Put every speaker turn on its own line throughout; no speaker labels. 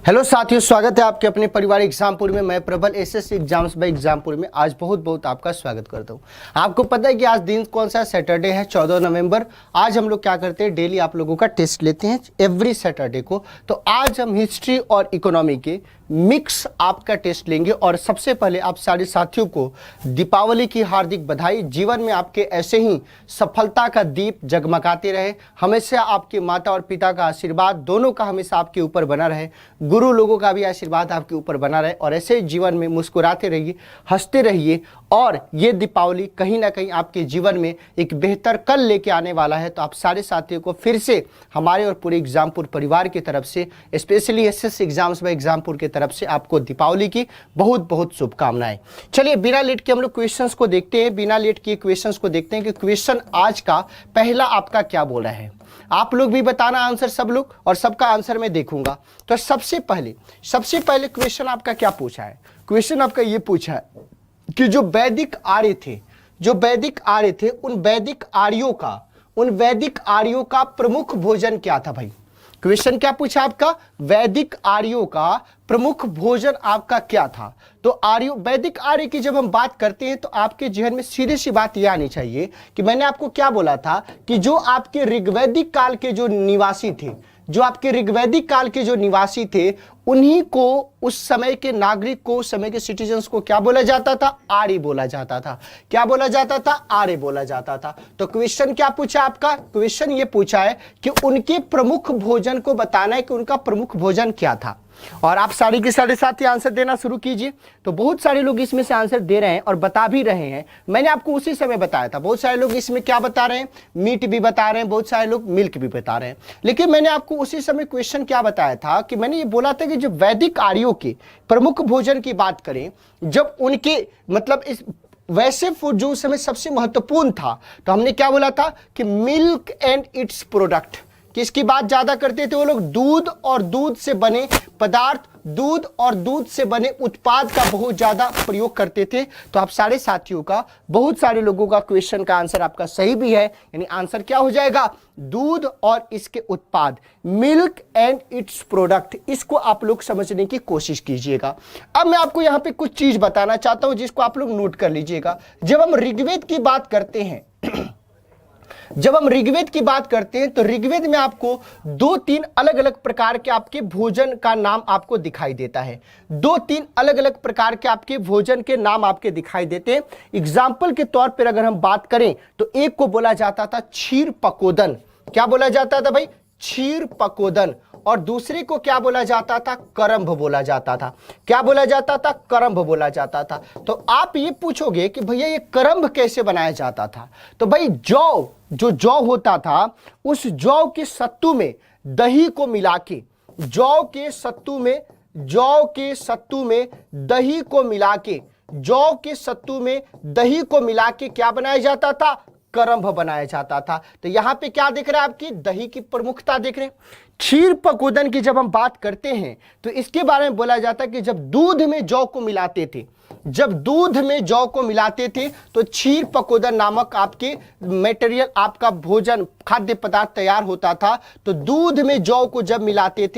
Hello साथियों, स्वागत है आपके अपने परिवार एग्जामपुर में। मैं प्रबल एसएससी एग्जाम्स बाय एग्जामपुर में आज बहुत बहुत आपका स्वागत करता हूं। आपको पता है कि आज दिन कौन सा सैटरडे है, 14 नवंबर। आज हम लोग क्या करते हैं, डेली आप लोगों का टेस्ट लेते हैं एवरी सैटरडे को। तो आज हम हिस्ट्री और इकोनॉमी के मिक्स आपका टेस्ट लेंगे। और सबसे पहले आप सारे साथियों को दीपावली की हार्दिक बधाई। जीवन में आपके ऐसे ही सफलता का दीप जगमगाते रहे, हमेशा आपके माता और पिता का आशीर्वाद दोनों का हमेशा आपके ऊपर बना रहे, गुरु लोगों का भी आशीर्वाद आपके ऊपर बना रहे, और ऐसे जीवन में मुस्कुराते रहिए, हंसते रहिए। और ये दीपावली कहीं ना कहीं आपके जीवन में एक बेहतर कल लेके आने वाला है। तो आप सारे साथियों को फिर से हमारे और पूरे एग्जामपुर परिवार की तरफ से, specially SSC exams by Exampur की तरफ से आपको दीपावली की बहुत बहुत शुभकामनाएं। चलिए बिना लेट के हम लोग क्वेश्चंस को देखते हैं। बिना लेट के क्वेश्चंस को देखते हैं कि क्वेश्चन आज का पहला आपका क्या बोला है। आप लोग भी बताना आंसर, सब लोग, और सबका आंसर मैं देखूंगा। तो सबसे पहले क्वेश्चन आपका क्या पूछा है। क्वेश्चन आपका ये पूछा है कि जो वैदिक आर्य थे, उन वैदिक आर्यों का प्रमुख भोजन क्या था भाई। क्वेश्चन क्या पूछा आपका, वैदिक आर्यों का प्रमुख भोजन आपका क्या था। तो वैदिक आर्य की जब हम बात करते हैं तो आपके जहन में सीधी सी बात यह आनी चाहिए कि मैंने आपको क्या बोला था कि जो आपके ऋग्वैदिक काल के जो निवासी थे, उन्हीं को, उस समय के नागरिक को, उस समय के सिटीजन्स को क्या बोला जाता था, आर्य बोला जाता था। क्या बोला जाता था, आर्य बोला जाता था। तो क्वेश्चन क्या पूछा आपका, क्वेश्चन ये पूछा है कि उनके प्रमुख भोजन को बताना है कि उनका प्रमुख भोजन क्या था। और आप सारे के सारे साथी आंसर देना शुरू कीजिए। तो बहुत सारे लोग इसमें से आंसर दे रहे हैं और बता भी रहे हैं। मैंने आपको उसी समय बताया था। बहुत सारे लोग इसमें क्या बता रहे हैं, मीट भी बता रहे हैं, बहुत सारे लोग मिल्क भी बता रहे हैं। लेकिन मैंने आपको उसी समय क्वेश्चन क्या बताया था कि मैंने ये बोला था कि जब वैदिक आर्यों के प्रमुख भोजन की बात करें, जब उनके मतलब इस वैसे फूड जो उस समय सबसे महत्वपूर्ण था, तो हमने क्या बोला था कि मिल्क एंड इट्स प्रोडक्ट। किसकी बात ज्यादा करते थे वो लोग, दूध और दूध से बने पदार्थ, दूध और दूध से बने उत्पाद का बहुत ज्यादा प्रयोग करते थे। तो आप सारे साथियों का, बहुत सारे लोगों का क्वेश्चन का आंसर आपका सही भी है। यानी आंसर क्या हो जाएगा, दूध और इसके उत्पाद, मिल्क एंड इट्स प्रोडक्ट। इसको आप लोग समझने की कोशिश कीजिएगा। अब मैं आपको यहां पे कुछ चीज बताना चाहता हूं जिसको आप लोग नोट कर लीजिएगा। जब हम ऋग्वेद की बात करते हैं तो ऋग्वेद में आपको 2-3 अलग अलग प्रकार के आपके भोजन का नाम आपको दिखाई देता है। 2-3 अलग अलग प्रकार के आपके भोजन के नाम आपके दिखाई देते हैं। एग्जाम्पल के तौर पर अगर हम बात करें तो एक को बोला जाता था क्षीर पकोदन। क्या बोला जाता था भाई, क्षीर पकोदन। और दूसरे को क्या बोला जाता था, करम्भ बोला जाता था। क्या बोला जाता था, करम्भ बोला जाता था। तो आप ये पूछोगे कि भैया ये करम्भ कैसे बनाया जाता था। तो भाई जौ होता था, उस जौ के सत्तू में दही को मिला के, जौ के सत्तू में दही को मिला के क्या बनाया जाता था, करम्भ बनाया जाता था। तो यहां पे क्या दिख रहा है, आपकी दही की प्रमुखता देख रहे हैं। क्षीर पकोदन की जब हम बात करते हैं तो इसके बारे में बोला जाता है कि जब दूध में जौ को मिलाते थे तो क्षीर पकोदन नामक आपके मटेरियल, आपका भोजन, खाद्य पदार्थ तैयार होता था। तो दूध में जौ को जब मिलाते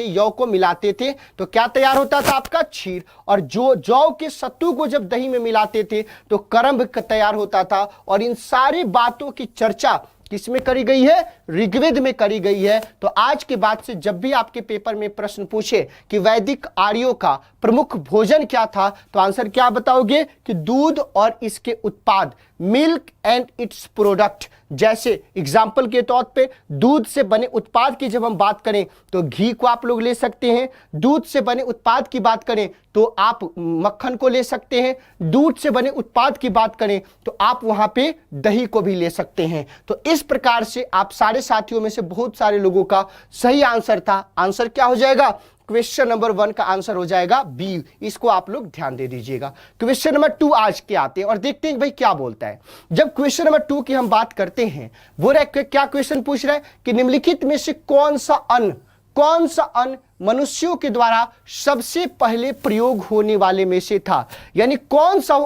थे तो क्या तैयार होता था, आपका क्षीर। और जो जौ के सत्तू को जब दही में मिलाते थे तो करम्भ तैयार होता था। और इन सारी बातों की चर्चा किसमें करी गई है, ऋग्वेद में करी गई है। तो आज के बाद से जब भी आपके पेपर में प्रश्न पूछे कि वैदिक आर्यों का प्रमुख भोजन क्या था, तो आंसर क्या बताओगे कि दूध और इसके उत्पाद, मिल्क एंड इट्स प्रोडक्ट। जैसे एग्जाम्पल के तौर पे दूध से बने उत्पाद की जब हम बात करें तो घी को आप लोग ले सकते हैं। दूध से बने उत्पाद की बात करें तो आप मक्खन को ले सकते हैं। दूध से बने उत्पाद की बात करें तो आप वहां पे दही को भी ले सकते हैं। तो इस प्रकार से आप सारे साथियों में से बहुत सारे लोगों का सही आंसर था। आंसर क्या हो जाएगा, क्वेश्चन नंबर 1 का आंसर हो जाएगा बी। इसको आप लोग ध्यान दे दीजिएगा। क्वेश्चन नंबर 2 आज के आते हैं और देखते हैं भाई क्या बोलता है। जब क्वेश्चन नंबर 2 की हम बात करते हैं, वो क्या क्वेश्चन पूछ रहा है कि निम्नलिखित में से कौन सा अन्न मनुष्यों के द्वारा सबसे पहले प्रयोग होने वाले में से था। यानी कौन सा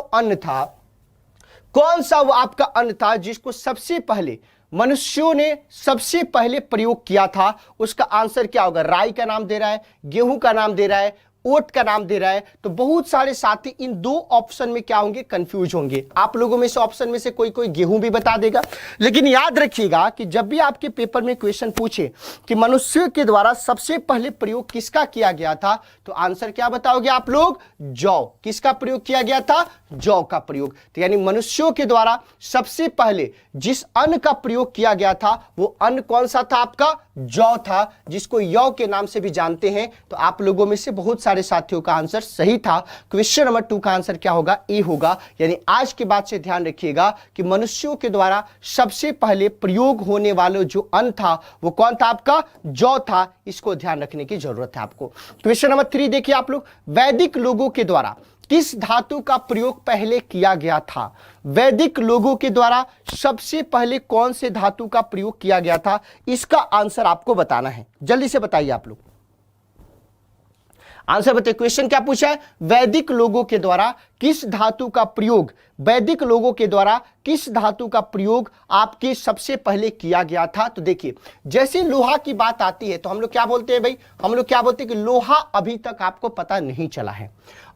वो आपका अन्न था जिसको सबसे पहले मनुष्यों ने सबसे पहले प्रयोग किया था, उसका आंसर क्या होगा? राई का नाम दे रहा है, गेहूं का नाम दे रहा है, ओट का नाम दे रहा है। तो बहुत सारे साथी इन दो ऑप्शन में क्या होंगे? कंफ्यूज होंगे। आप लोगों में से ऑप्शन में से कोई कोई गेहूं भी बता देगा, लेकिन याद रखिएगा कि जब भी आपके पेपर में क्वेश्चन पूछे कि मनुष्य के द्वारा सबसे पहले प्रयोग किसका किया गया था, तो आंसर क्या बताओगे आप लोग? जौ। किसका प्रयोग किया गया था? जौ का प्रयोग। तो यानी मनुष्यों के द्वारा सबसे पहले जिस अन्न का प्रयोग किया गया था वो अन्न कौन सा था? आपका जौ था, जिसको यौ के नाम से भी जानते हैं। तो आप लोगों में से बहुत सारे साथियों का आंसर सही था। क्वेश्चन नंबर 2 का आंसर क्या होगा? ए होगा। यानी आज के बाद से ध्यान रखिएगा कि मनुष्यों के द्वारा सबसे पहले प्रयोग होने वाला जो अन्न था वो कौन था? आपका जौ था। इसको ध्यान रखने की जरूरत है आपको। क्वेश्चन नंबर 3 देखिए आप लोग, वैदिक लोगों के द्वारा किस धातु का प्रयोग पहले किया गया था? वैदिक लोगों के द्वारा सबसे पहले कौन से धातु का प्रयोग किया गया था? इसका आंसर आपको बताना है। जल्दी से बताइए आप लोग, आंसर बताइए। क्वेश्चन क्या पूछा है? वैदिक लोगों के द्वारा किस धातु का प्रयोग, वैदिक लोगों के द्वारा किस धातु का प्रयोग आपके सबसे पहले किया गया था? तो देखिए, जैसे लोहा की बात आती है तो हम लोग क्या बोलते हैं भाई? हम लोग क्या बोलते हैं कि लोहा अभी तक आपको पता नहीं चला है।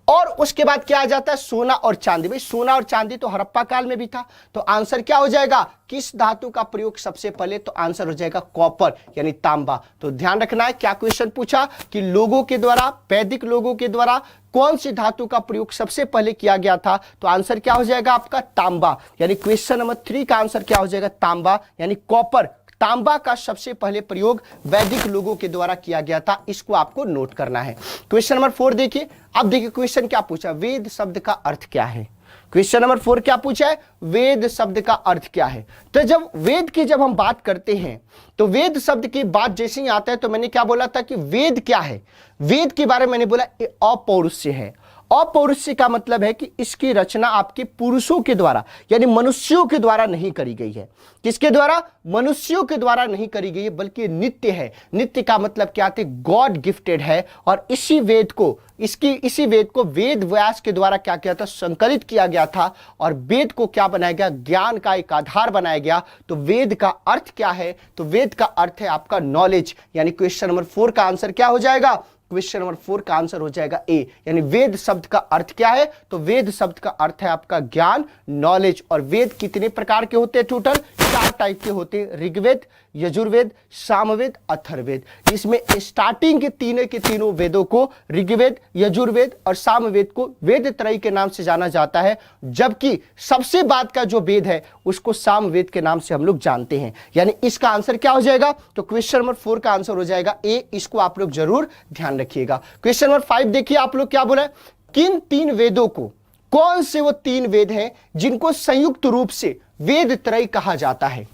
और उसके बाद क्या आ जाता है? सोना और चांदी। भाई सोना और चांदी तो हड़प्पा काल में भी था। तो आंसर क्या हो जाएगा? किस धातु का प्रयोग सबसे पहले? तो आंसर हो जाएगा कॉपर यानी तांबा। तो ध्यान रखना है, क्या क्वेश्चन पूछा कि लोगों के द्वारा, वैदिक लोगों के द्वारा कौन सी धातु का प्रयोग सबसे पहले किया गया था? तो आंसर क्या हो जाएगा? आपका तांबा। यानी क्वेश्चन नंबर 3 का आंसर क्या हो जाएगा? तांबा यानी कॉपर। तांबा का सबसे पहले प्रयोग वैदिक लोगों के द्वारा किया गया था। इसको आपको नोट करना है। क्वेश्चन नंबर 4 देखिए। अब देखिए क्वेश्चन क्या पूछा? वेद शब्द का अर्थ क्या है? क्वेश्चन नंबर 4 क्या पूछा है? वेद शब्द का अर्थ क्या है? तो जब वेद की जब हम बात करते हैं तो वेद शब्द की बात जैसे ही आता है तो मैंने क्या बोला था कि वेद क्या है? वेद के बारे में मैंने बोला अपौरुषेय है। अपौरुषेय का मतलब है कि इसकी रचना आपके पुरुषों के द्वारा यानी मनुष्यों के द्वारा नहीं करी गई है। किसके द्वारा? मनुष्यों के द्वारा नहीं करी गई है, बल्कि नित्य है। नित्य का मतलब क्या थे? गॉड गिफ्टेड है। और इसी वेद को वेद व्यास के द्वारा क्या किया था? संकलित किया गया था। और वेद को क्या बनाया गया? ज्ञान का एक आधार बनाया गया। तो वेद का अर्थ क्या है? तो वेद का अर्थ है आपका नॉलेज। यानी क्वेश्चन नंबर 4 का आंसर क्या हो जाएगा? क्वेश्चन नंबर 4 का आंसर हो जाएगा ए। यानी वेद शब्द का अर्थ क्या है? तो वेद शब्द का अर्थ है आपका ज्ञान, नॉलेज। और वेद कितने प्रकार के होते हैं? टोटल 4 टाइप के होते हैं, ऋग्वेद, यजुर्वेद, सामवेद, अथर्ववेद। इसमें स्टार्टिंग के तीनों वेदों को, ऋग्वेद, यजुर्वेद और सामवेद को वेद त्रयी के नाम से जाना जाता है, जबकि सबसे बाद का जो वेद है उसको सामवेद के नाम से हम लोग जानते हैं। यानी इसका आंसर क्या हो जाएगा? तो क्वेश्चन नंबर 4 का आंसर हो जाएगा ए। इसको आप लोग जरूर ध्यान रखिएगा। क्वेश्चन नंबर 5 देखिए आप लोग क्या बोला है? किन 3 वेदों को, कौन से वो 3 वेद हैं जिनको संयुक्त रूप से वेद त्रयी कहा जाता है?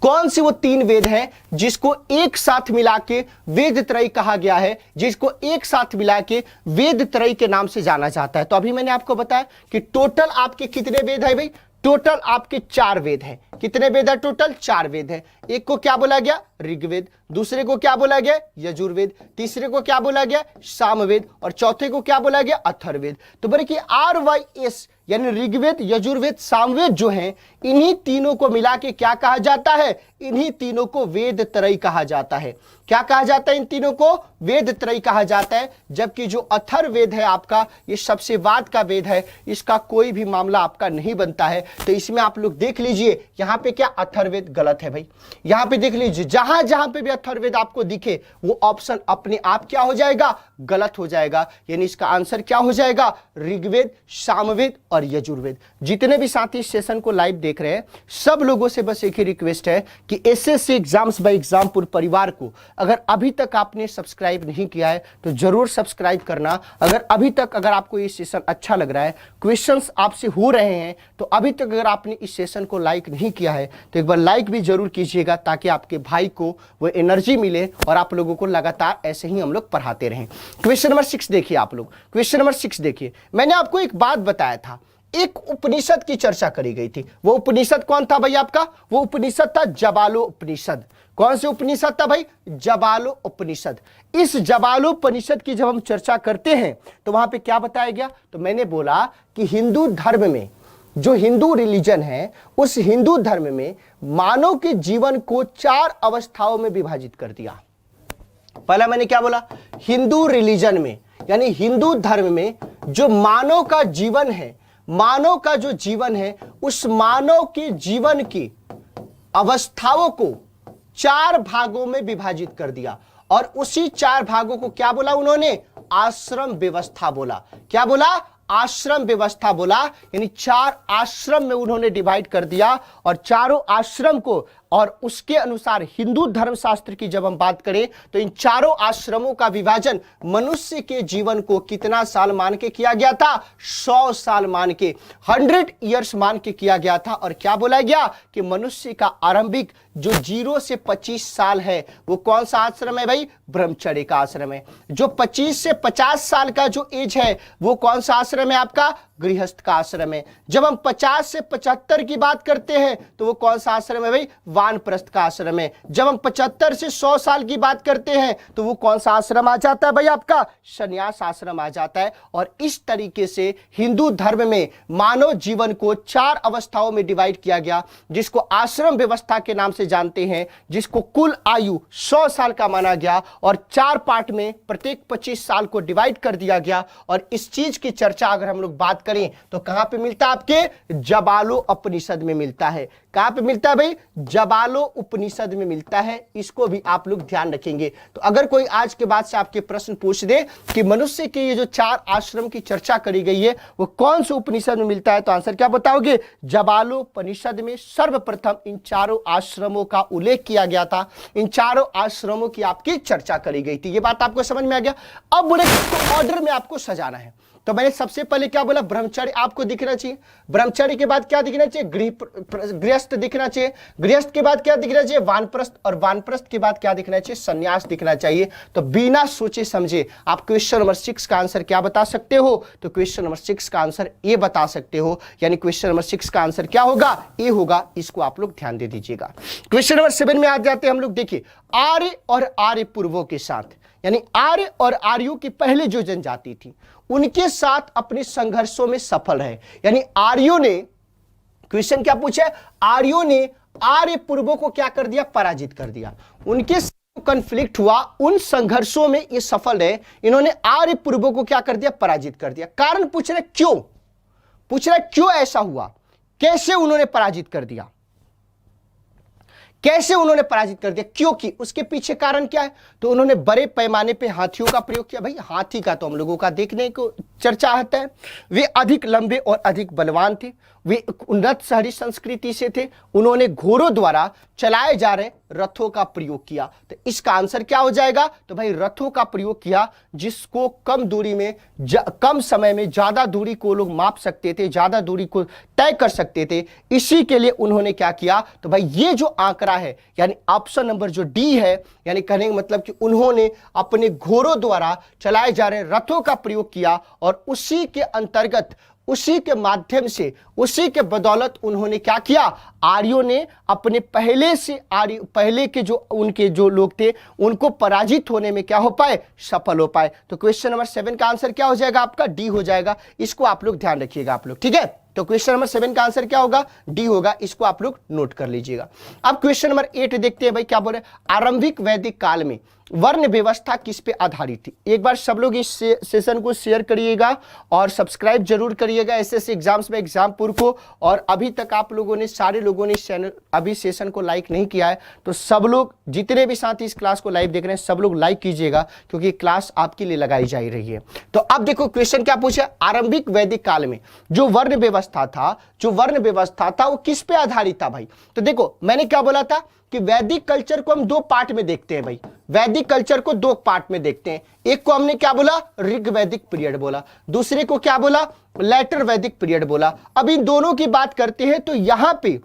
कौन से वो 3 वेद हैं जिसको एक साथ मिला के वेद त्रयी कहा गया है, जिसको एक साथ मिला के वेद त्रयी के नाम से जाना जाता है? तो अभी मैंने आपको बताया कि टोटल आपके कितने वेद है भाई? टोटल आपके 4 वेद हैं। कितने वेद है? टोटल 4 वेद है। एक को क्या बोला गया? ऋग्वेद। दूसरे को क्या बोला गया? यजुर्वेद। तीसरे को क्या बोला गया? सामवेद। और चौथे को क्या बोला गया? अथर्ववेद। तो बोले कि RYS यानी ऋग्वेद, यजुर्वेद, सामवेद जो हैं, इन्हीं तीनों को मिला के क्या कहा जाता है? इन्हीं तीनों को वेद त्रयी कहा जाता है। क्या कहा जाता है? इन तीनों को वेद त्रयी कहा जाता है। जबकि जो अथर्ववेद है आपका, ये सबसे बाद का वेद है, इसका कोई भी मामला आपका नहीं बनता है। तो इसमें आप लोग देख लीजिए, यहां पे क्या अथर्ववेद गलत है भाई? यहां पे देख लीजिए, जहां जहां पे भी अथर्ववेद आपको दिखे वो ऑप्शन अपने आप क्या हो जाएगा? गलत हो जाएगा। यानी इसका आंसर क्या हो जाएगा? ऋग्वेद, सामवेद और यजुर्वेद। जितने भी साथी इस सेशन को लाइव देख रहे हैं, सब लोगों से बस एक ही रिक्वेस्ट है कि एसएससी एग्जाम्स बाय एग्जामपुर परिवार को अगर अभी तक आपने सब्सक्राइब नहीं किया है तो जरूर सब्सक्राइब करना। अगर आपको ये सेशन अच्छा लग रहा है, क्वेश्चंस आपसे हो रहे हैं, तो अभी तक अगर आपने इस सेशन को लाइक नहीं किया है तो एक बार लाइक भी जरूर कीजिएगा, ताकि आपके भाई को वो एनर्जी मिले और आप लोगों को लगातार ऐसे ही हम लोग पढ़ाते रहें। क्वेश्चन नंबर 6 देखिए आप लोग। क्वेश्चन नंबर 6 देखिए, मैंने आपको एक बात बताया था, एक उपनिषद की चर्चा करी गई थी। वो उपनिषद कौन था भाई आपका? वो उपनिषद था जबालो उपनिषद। कौन से उपनिषद था भाई? जबालो उपनिषद। इस जबालो उपनिषद की जब हम चर्चा करते हैं तो वहां पे क्या बताया गया? तो मैंने बोला कि हिंदू धर्म में जो हिंदू रिलीजन है, उस हिंदू धर्म में मानव के जीवन को 4 अवस्थाओं में विभाजित कर दिया। पहला मैंने क्या बोला, हिंदू रिलीजन में यानी हिंदू धर्म में जो मानव का जीवन है, मानव का जो जीवन है, उस मानव के जीवन की अवस्थाओं को 4 भागों में विभाजित कर दिया। और उसी 4 भागों को क्या बोला उन्होंने, आश्रम व्यवस्था बोला। क्या बोला, आश्रम व्यवस्था बोला। यानी 4 आश्रम में उन्होंने डिवाइड कर दिया और चारों आश्रम को, और उसके अनुसार हिंदू धर्मशास्त्र की जब हम बात करें तो इन चारों आश्रमों का विभाजन मनुष्य के जीवन को कितना साल मान के किया गया था, 100 साल मान के, 100 ईयर्स मान के किया गया था। और क्या बोला गया कि मनुष्य का आरंभिक जो 0 से 25 साल है वो कौन सा आश्रम है भाई, ब्रह्मचर्य का आश्रम है। जो 25 से 50 साल का जो एज है वो कौन सा आश्रम है आपका, गृहस्थ का आश्रम है। जब हम 50 से 75 की बात करते हैं तो वो कौन सा आश्रम है भाई, वानप्रस्थ का आश्रम है। जब हम 75 से 100 साल की बात करते हैं तो वो कौन सा आश्रम आ जाता है भाई, आपका संन्यास आश्रम आ जाता है। और इस तरीके से हिंदू धर्म में मानव जीवन को 4 अवस्थाओं में डिवाइड किया गया, जिसको आश्रम व्यवस्था के नाम से जानते हैं, जिसको कुल आयु 100 साल का माना गया और 4 पार्ट में प्रत्येक 25 साल को डिवाइड कर दिया गया। और इस चीज की चर्चा अगर हम लोग बात करें तो कहां पे मिलता है, आपके जबालो उपनिषद में मिलता है। कहां पे मिलता है भाई, जबालो उपनिषद में मिलता है। इसको भी आप लोग ध्यान रखेंगे। तो अगर कोई आज के बाद से आपके प्रश्न पूछ दे कि मनुष्य के ये जो 4 आश्रम की चर्चा करी गई है वो कौन से उपनिषद में मिलता है, तो आंसर क्या बताओगे, जबालो उपनिषद में सर्वप्रथम इन चारों आश्रमों का उल्लेख किया गया था। इन चारों आश्रमों की आपकी चर्चा करी गई थी। ये बात आपको समझ में आ गया। अब बोले ऑर्डर में आपको सजाना है। तो मैंने सबसे पहले क्या बोला, ब्रह्मचर्य आपको दिखना चाहिए। ब्रह्मचर्य के बाद क्या दिखना चाहिए, गृहस्थ दिखना चाहिए। गृहस्थ के बाद क्या दिखना चाहिए, वानप्रस्थ। और वानप्रस्थ के बाद क्या दिखना चाहिए, संन्यास दिखना चाहिए। तो बिना सोचे समझे आप क्वेश्चन नंबर 6 का आंसर क्या बता सकते हो, तो क्वेश्चन नंबर 6 का आंसर ए बता सकते हो। यानी क्वेश्चन नंबर 6 का आंसर क्या होगा, ए होगा। इसको आप लोग ध्यान दे दीजिएगा। क्वेश्चन नंबर 7 में आ जाते हैं हम लोग। देखिए, आर्य और आर्य पूर्वों के साथ, यानी आर्य और आर्यों की पहले जो जनजाति थी उनके साथ अपने संघर्षों में सफल है। यानी आर्यों ने, क्वेश्चन क्या पूछा है, आर्यों ने आर्य पूर्वों को क्या कर दिया, पराजित कर दिया। उनके कॉन्फ्लिक्ट हुआ, उन संघर्षों में ये सफल है। इन्होंने आर्य पूर्वों को क्या कर दिया, पराजित कर दिया। कारण पूछ रहे क्यों, पूछ रहे क्यों ऐसा हुआ, कैसे उन्होंने पराजित कर दिया, कैसे उन्होंने पराजित कर दिया, क्योंकि उसके पीछे कारण क्या है, तो उन्होंने बड़े पैमाने पे हाथियों का प्रयोग किया। भाई हाथी का तो हम लोगों का देखने को चर्चा आता है। वे अधिक लंबे और अधिक बलवान थे। वे उन्नत शहरी संस्कृति से थे। उन्होंने घोड़ों द्वारा चलाए जा रहे रथों का प्रयोग किया। तो इसका आंसर क्या हो जाएगा, तो भाई रथों का प्रयोग किया, जिसको कम दूरी में कम समय में ज्यादा दूरी को लोग माप सकते थे, ज्यादा दूरी को तय कर सकते थे। इसी के लिए उन्होंने क्या किया, तो भाई ये जो आंकड़ा है, यानी ऑप्शन नंबर जो डी है, यानी कहने का मतलब कि उन्होंने अपने घोड़ों द्वारा चलाए जा रहे रथों का प्रयोग किया और उसी के अंतर्गत, उसी के माध्यम से, उसी के बदौलत उन्होंने क्या किया, आर्यों ने अपने पहले के जो उनके जो लोग थे उनको पराजित होने में क्या हो पाए, सफल हो पाए। तो क्वेश्चन नंबर 7 का आंसर क्या हो जाएगा, आपका डी हो जाएगा। इसको आप लोग ध्यान रखिएगा आप लोग, ठीक है। तो क्वेश्चन नंबर 7 का आंसर क्या होगा, डी होगा। इसको आप लोग नोट कर लीजिएगा। अब क्वेश्चन नंबर 8 देखते हैं भाई क्या बोल रहे, आरंभिक वैदिक काल में वर्ण व्यवस्था किस पे आधारित थी। एक बार सब लोग इस सेशन को शेयर करिएगा और सब्सक्राइब जरूर करिएगा एसएससी एग्जाम्स में एग्जामपुर को। और अभी तक आप लोगों ने, सारे लोगों ने चैनल अभी सेशन को लाइक नहीं किया है, तो सब लोग, जितने भी साथी इस क्लास को लाइव देख रहे हैं, सब लोग लाइक कीजिएगा, क्योंकि क्लास आपके लिए लगाई जा रही है। तो अब देखो क्वेश्चन क्या पूछा, आरंभिक वैदिक काल में जो वर्ण व्यवस्था था, वो किस पे आधारित था भाई। तो देखो मैंने क्या बोला था कि वैदिक कल्चर को हम 2 पार्ट में देखते हैं भाई। वैदिक कल्चर को 2 पार्ट में देखते हैं। एक को हमने क्या बोला, ऋग वैदिक पीरियड बोला, दूसरे को क्या बोला, लेटर वैदिक पीरियड बोला। अब इन दोनों की बात करते हैं तो यहां पे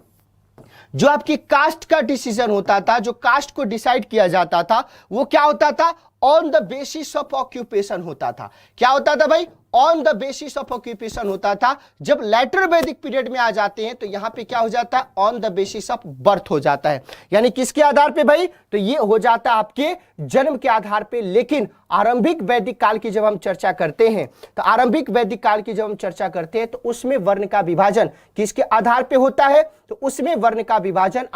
जो आपकी कास्ट का डिसीजन होता था, जो कास्ट को डिसाइड किया जाता था, वो क्या होता था, on the basis of occupation होता था। क्या होता था भाई? On the basis of occupation होता था। जब लेटर वैदिक पीरियड में आ जाते हैं तो यहां पे क्या हो जाता है? On the basis of birth हो जाता है। यानी किसके आधार पे भाई? तो ये हो जाता है आपके जन्म के आधार पे। लेकिन आरंभिक वैदिक काल की जब हम चर्चा करते हैं, तो आरंभिक वैदिक काल की जब हम चर्चा करते हैं तो उसमें वर्ण का विभाजन किसके आधार पे होता है? तो उसमें वर्ण का विभाजन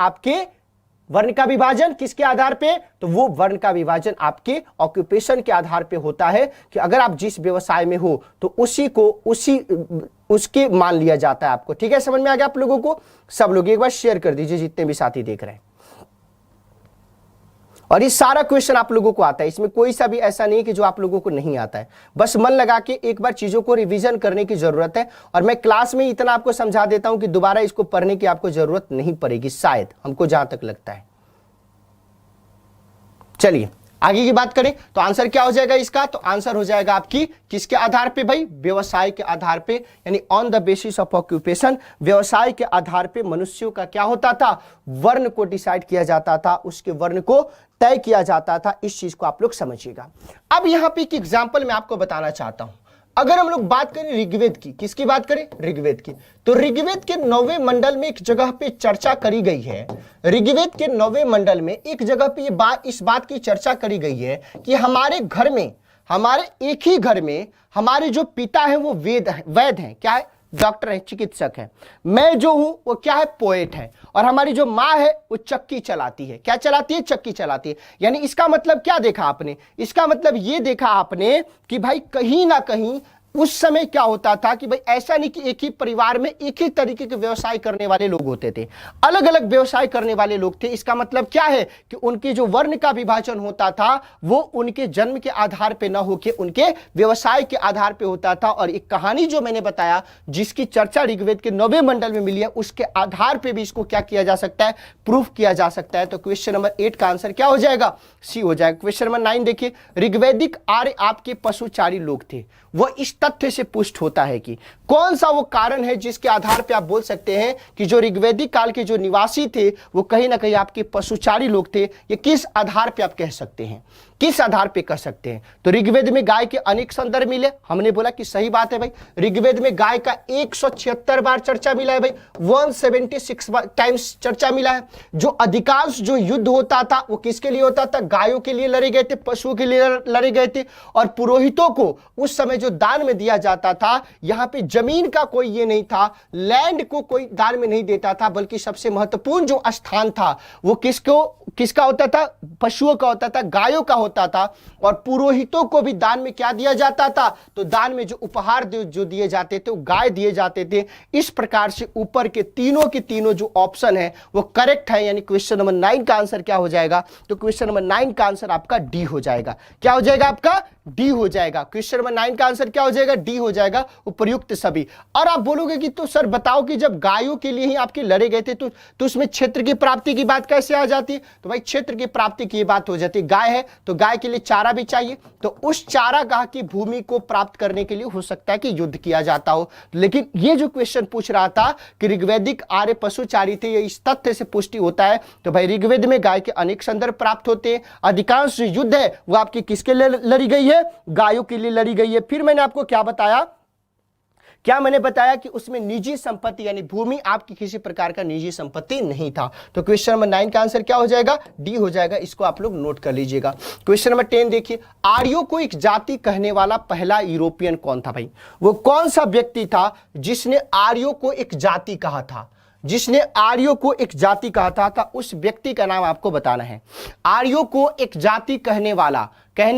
वर्ण का विभाजन किसके आधार पे? तो वो वर्ण का विभाजन आपके ऑक्यूपेशन के आधार पे होता है कि अगर आप जिस व्यवसाय में हो तो उसके मान लिया जाता है आपको। ठीक है, समझ में आ गया आप लोगों को? सब लोग एक बार शेयर कर दीजिए जितने भी साथी देख रहे हैं। और ये सारा क्वेश्चन आप लोगों को आता है, इसमें कोई सा भी ऐसा नहीं कि जो आप लोगों को नहीं आता है। बस मन लगा के एक बार चीजों को रिवीजन करने की जरूरत है। और मैं क्लास में इतना आपको समझा देता हूं कि दोबारा इसको पढ़ने की आपको जरूरत नहीं पड़ेगी, शायद, हमको जहां तक लगता है। चलिए आगे की बात करें तो आंसर क्या हो जाएगा इसका? तो आंसर हो जाएगा आपकी किसके आधार पे भाई? व्यवसाय के आधार पे, यानी on the basis of occupation. व्यवसाय के आधार पे मनुष्यों का क्या होता था? वर्ण को डिसाइड किया जाता था, उसके वर्ण को तय किया जाता था। इस चीज को आप लोग समझिएगा। अब यहां पे एक एग्जाम्पल मैं आपको बताना चाहता हूं। अगर हम लोग बात करें ऋग्वेद की, किसकी बात करें? ऋग्वेद की। तो ऋग्वेद के 9वें मंडल में एक जगह पे चर्चा करी गई है। ऋग्वेद के 9वें मंडल में एक जगह पे इस बात की चर्चा करी गई है कि हमारे घर में, हमारे एक ही घर में हमारे जो पिता है वो वैद हैं। क्या है? डॉक्टर है, चिकित्सक है। मैं जो हूं वो क्या है? पोएट है। और हमारी जो माँ है वो चक्की चलाती है। क्या चलाती है? चक्की चलाती है। यानी इसका मतलब क्या देखा आपने? इसका मतलब ये देखा आपने कि भाई कहीं ना कहीं उस समय क्या होता था कि भाई ऐसा नहीं कि एक ही परिवार में एक ही तरीके के व्यवसाय करने वाले लोग होते थे, अलग अलग व्यवसाय करने वाले लोग थे। इसका मतलब क्या है कि उनके जो वर्ण का विभाजन होता था वो उनके जन्म के आधार पे न होके उनके व्यवसाय के आधार पे होता था। और एक कहानी जो मैंने बताया जिसकी चर्चा ऋग्वेद के 9वें मंडल में मिली है, उसके आधार पे भी इसको क्या किया जा सकता है? प्रूफ किया जा सकता है। तो क्वेश्चन नंबर 8 का आंसर क्या हो जाएगा? सी हो जाएगा। क्वेश्चन नंबर 9 देखिए, ऋग्वैदिक आर्य आपके पशुचारी लोग थे। वह इस तथ्य से पुष्ट होता है कि कौन सा वो कारण है जिसके आधार पे आप बोल सकते हैं कि जो ऋग्वैदिक काल के जो निवासी थे वो कहीं ना कहीं आपके पशुचारी लोग थे। ये किस आधार पे आप कह सकते हैं? किस आधार पे कर सकते हैं? तो ऋग्वेद में गाय के अनेक संदर्भ मिले। हमने बोला कि सही बात है भाई, ऋग्वेद में गाय का 176 बार चर्चा मिला है भाई, 176 टाइम्स चर्चा मिला है। जो अधिकांश जो युद्ध होता था वो किसके लिए होता था? गायों के लिए लड़े गए थे, पशुओं के लिए लड़े गए थे। और पुरोहितों को उस समय जो दान में दिया जाता था, यहां पे जमीन का कोई ये नहीं था, लैंड को कोई दान में नहीं देता था, बल्कि सबसे महत्वपूर्ण जो स्थान था वो किसका होता था? पशुओं का होता था, गायों का होता था। और पुरोहितों को भी दान में क्या दिया जाता था? तो दान में जो उपहार जो दिए जाते थे वो गाय दिए जाते थे। इस प्रकार से ऊपर के तीनों जो ऑप्शन है वो करेक्ट है। यानी क्वेश्चन नंबर 9 का आंसर क्या हो जाएगा? तो क्वेश्चन नंबर 9 का आंसर आपका डी हो जाएगा। क्या हो जाएगा आपका? डी हो जाएगा। क्वेश्चन नंबर 9 का आंसर क्या हो जाएगा? डी हो जाएगा, उपयुक्त सभी। और आप बोलोगे कि तो सर बताओ कि जब गायों के लिए ही आपके लड़े गए थे तो उसमें क्षेत्र की प्राप्ति की बात कैसे आ जाती है? तो भाई क्षेत्र की प्राप्ति की बात हो जाती है। गाय है तो गाय के लिए चारा भी चाहिए, तो उस चारागाह की भूमि को प्राप्त करने के लिए हो सकता है कि युद्ध किया जाता हो। लेकिन ये जो क्वेश्चन पूछ रहा था कि ऋग्वैदिक आर्य पशुचारी थे, ये इस तथ्य से पुष्टि होता है। तो भाई ऋग्वेद में गाय के अनेक संदर्भ प्राप्त होते हैं। अधिकांश युद्ध है वो आपकी किसके लिए लड़ी गई है? गायों के लिए लड़ी गई है। फिर मैंने आपको क्या बताया कि उसमें निजी संपत्ति यानी भूमि आपकी किसी प्रकार का निजी संपत्ति नहीं था। तो क्वेश्चन नंबर 9 का आंसर क्या हो जाएगा? डी हो जाएगा। इसको आप लोग नोट कर लीजिएगा। क्वेश्चन नंबर 10 देखिए, आर्यों को एक जाति कहने वाला पहला यूरोपियन कौन था भाई? वो कौन सा व्यक्ति था जिसने आर्यों को एक जाति कहा था? जिसने आर्यों को एक जाति कहा था उस व्यक्ति का नाम आपको बताना है। आर्यों को एक जाति कहने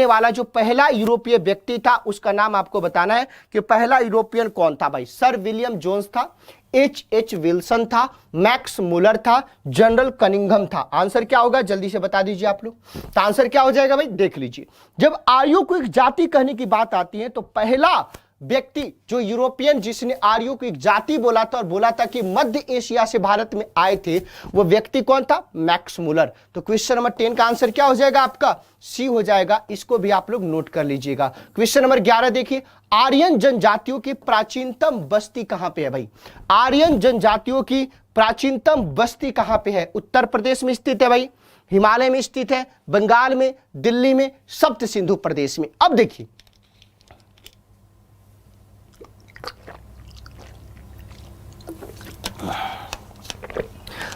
वाला जो पहला यूरोपीय व्यक्ति था उसका नाम आपको बताना है कि पहला यूरोपियन कौन था भाई? सर विलियम जोन्स था, H.H. विल्सन था, मैक्स मुलर था, जनरल कनिंघम था। आंसर क्या होगा? जल्दी से बता दीजिए आप लोग। तो आंसर क्या हो जाएगा भाई? देख लीजिए, जब आर्यों को एक जाति कहने की बात आती है तो पहला व्यक्ति जो यूरोपियन जिसने आर्यों को एक जाति बोला था और बोला था कि मध्य एशिया से भारत में आए थे, वो व्यक्ति कौन था? Max Muller. तो क्वेश्चन नंबर 10 का आंसर क्या हो जाएगा आपका? सी हो जाएगा। इसको भी आप लोग नोट कर लीजिएगा। क्वेश्चन नंबर 11 देखिए, आर्यन जनजातियों की प्राचीनतम बस्ती कहां पे है भाई? आर्यन जनजातियों की प्राचीनतम बस्ती कहां पे है? उत्तर प्रदेश में स्थित है भाई, हिमालय में स्थित है, बंगाल में, दिल्ली में, सप्त सिंधु प्रदेश में। अब देखिए,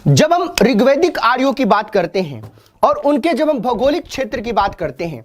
जब हम ऋग्वैदिक आर्यों की बात करते हैं और उनके जब हम भौगोलिक क्षेत्र की बात करते हैं,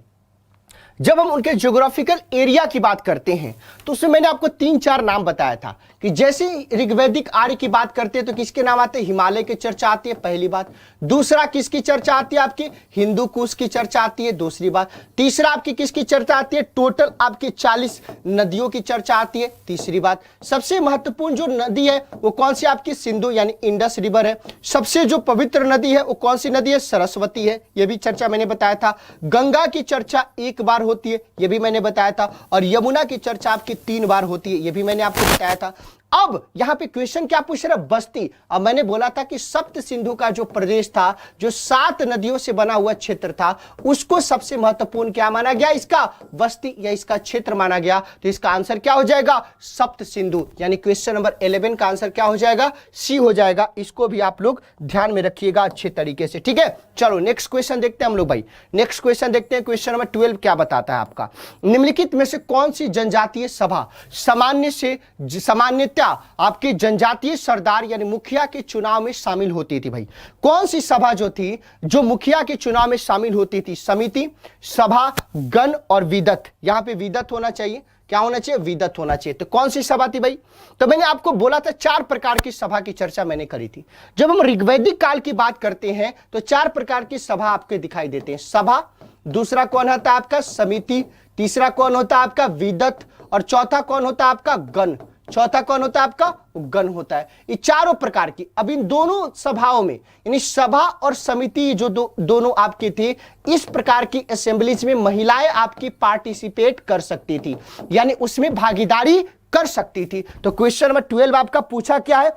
जब हम उनके ज्योग्राफिकल एरिया की बात करते हैं, तो उसमें मैंने आपको 3-4 नाम बताया था कि जैसे ऋग्वैदिक आर्य की बात करते हैं तो किसके नाम आते हैं? हिमालय की चर्चा आती है, पहली बात। दूसरा किसकी चर्चा आती है? आपकी हिंदू कुश की चर्चा आती है, दूसरी बात। तीसरा आपकी किसकी चर्चा आती है? टोटल आपकी 40 नदियों की चर्चा आती है, तीसरी बात। सबसे महत्वपूर्ण जो नदी है वो कौन सी? आपकी सिंधु यानी इंडस रिवर है। सबसे जो पवित्र नदी है वो कौन सी नदी है? सरस्वती है, यह भी चर्चा मैंने बताया था। गंगा की चर्चा एक बार होती है, यह भी मैंने बताया था। और यमुना की चर्चा आपकी 3 बार होती है, यह भी मैंने आपको बताया था। अब यहां पे क्वेश्चन क्या पूछ रहा है? बस्ती। अब मैंने बोला था कि सप्त सिंधु का जो प्रदेश था, जो 7 नदियों से बना हुआ क्षेत्र था, उसको सबसे महत्वपूर्ण क्या माना गया? इसका बस्ती या इसका क्षेत्र माना गया। तो इसका आंसर क्या हो जाएगा? सप्त सिंधु, यानी क्वेश्चन नंबर 11 का आंसर क्या हो जाएगा? सी हो जाएगा। इसको भी आप लोग ध्यान में रखिएगा अच्छे तरीके से, ठीक है। चलो नेक्स्ट क्वेश्चन देखते हैं हम लोग भाई। नेक्स्ट क्वेश्चन देखते हैं, क्वेश्चन नंबर 12 क्या बताता है आपका? निम्नलिखित में से कौन सी जनजातीय सभा सामान्यतः आपके जनजातीय सरदार यानी मुखिया के चुनाव में शामिल होती थी भाई? कौन सी सभा जो थी जो मुखिया के चुनाव में शामिल होती थी? समिति, सभा, गण और विदत। यहां पे विदत होना चाहिए, क्या होना चाहिए? विदत होना चाहिए। तो कौन सी सभा थी भाई? तो मैंने आपको बोला था 4 प्रकार की सभा की चर्चा मैंने करी थी। जब हम ऋग्वैदिक काल की बात करते हैं तो 4 प्रकार की सभा आपके दिखाई देते हैं। सभा, दूसरा कौन होता है आपका? समिति, तीसरा कौन होता है आपका? विदत, और चौथा कौन होता है आपका? गण। चौथा कौन होता है आपका? गण होता है। ये चारों प्रकार की, अब इन दोनों सभाओं में यानी सभा और समिति जो दोनों आपके थे, इस प्रकार की असेंबलीज में महिलाएं आपकी पार्टिसिपेट कर सकती थी, यानी उसमें भागीदारी कर सकती थी। तो क्वेश्चन नंबर 12 आपका पूछा क्या है?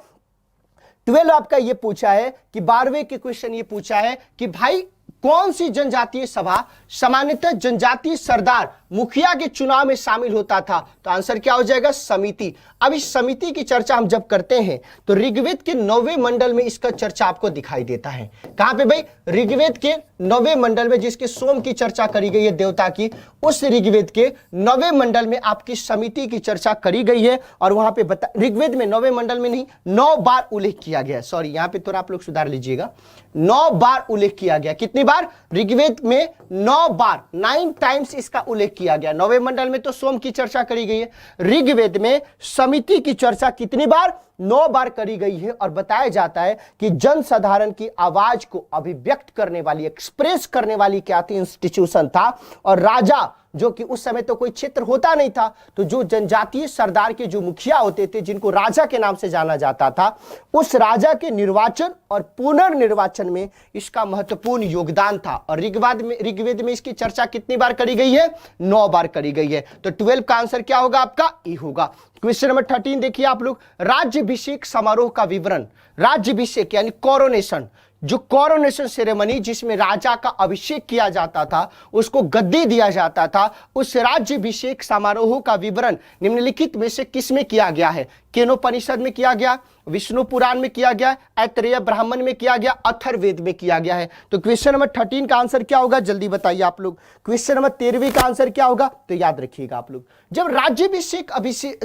12 आपका ये पूछा है कि 12वें के क्वेश्चन ये पूछा है कि भाई कौन सी जनजातीय सभा सामान्यतः जनजातीय सरदार मुखिया के चुनाव में शामिल होता था? तो आंसर क्या हो जाएगा? समिति। अब इस समिति की चर्चा हम जब करते हैं तो ऋग्वेद के 9वें मंडल में इसका चर्चा आपको दिखाई देता है। कहां पे भाई? ऋग्वेद के 9वें मंडल में, जिसके सोम की चर्चा करी गई है देवता की, उस ऋग्वेद के 9वें मंडल में आपकी समिति की चर्चा करी गई है। और वहां पे ऋग्वेद में 9वें मंडल में नहीं, 9 बार उल्लेख किया गया है। सॉरी, यहां पे थोड़ा आप लोग सुधार लीजिएगा, 9 बार उल्लेख किया गया। कितनी बार? ऋग्वेद में 9 बार, 9 टाइम्स इसका उल्लेख किया गया। 9वें मंडल में तो सोम की चर्चा करी गई है, ऋग्वेद में समिति की चर्चा कितनी बार? 9 बार करी गई है। और बताया जाता है कि जनसाधारण की आवाज को अभिव्यक्त करने वाली, एक्सप्रेस करने वाली क्या थी? इंस्टीट्यूशन था। और राजा, जो कि उस समय तो कोई क्षेत्र होता नहीं था, तो जो जनजातीय सरदार के जो मुखिया होते थे, जिनको राजा के नाम से जाना जाता था, उस राजा के निर्वाचन और पुनर्निर्वाचन में इसका महत्वपूर्ण योगदान था। और ऋग्वेद में इसकी चर्चा कितनी बार करी गई है? 9 बार करी गई है। तो 12 का आंसर क्या होगा आपका? ई होगा। क्वेश्चन नंबर 13 देखिए आप लोग, राज्याभिषेक समारोह का विवरण। राज्याभिषेक यानी कोरोनेशन, जो कोरोनेशन सेरेमनी जिसमें राजा का अभिषेक किया जाता था, उसको गद्दी दिया जाता था, उस राज्याभिषेक समारोह का विवरण निम्नलिखित में से किसमें किया गया है? केनोपनिषद में किया गया, विष्णु पुराण में किया गया, ऐतरेय ब्राह्मण में किया गया, अथर्ववेद में किया गया है। तो क्वेश्चन नंबर 13 का आंसर क्या होगा? जल्दी बताइए आप लोग। क्वेश्चन नंबर 13 का आंसर क्या होगा? तो याद रखिएगा आप लोग, जब राज्याभिषेक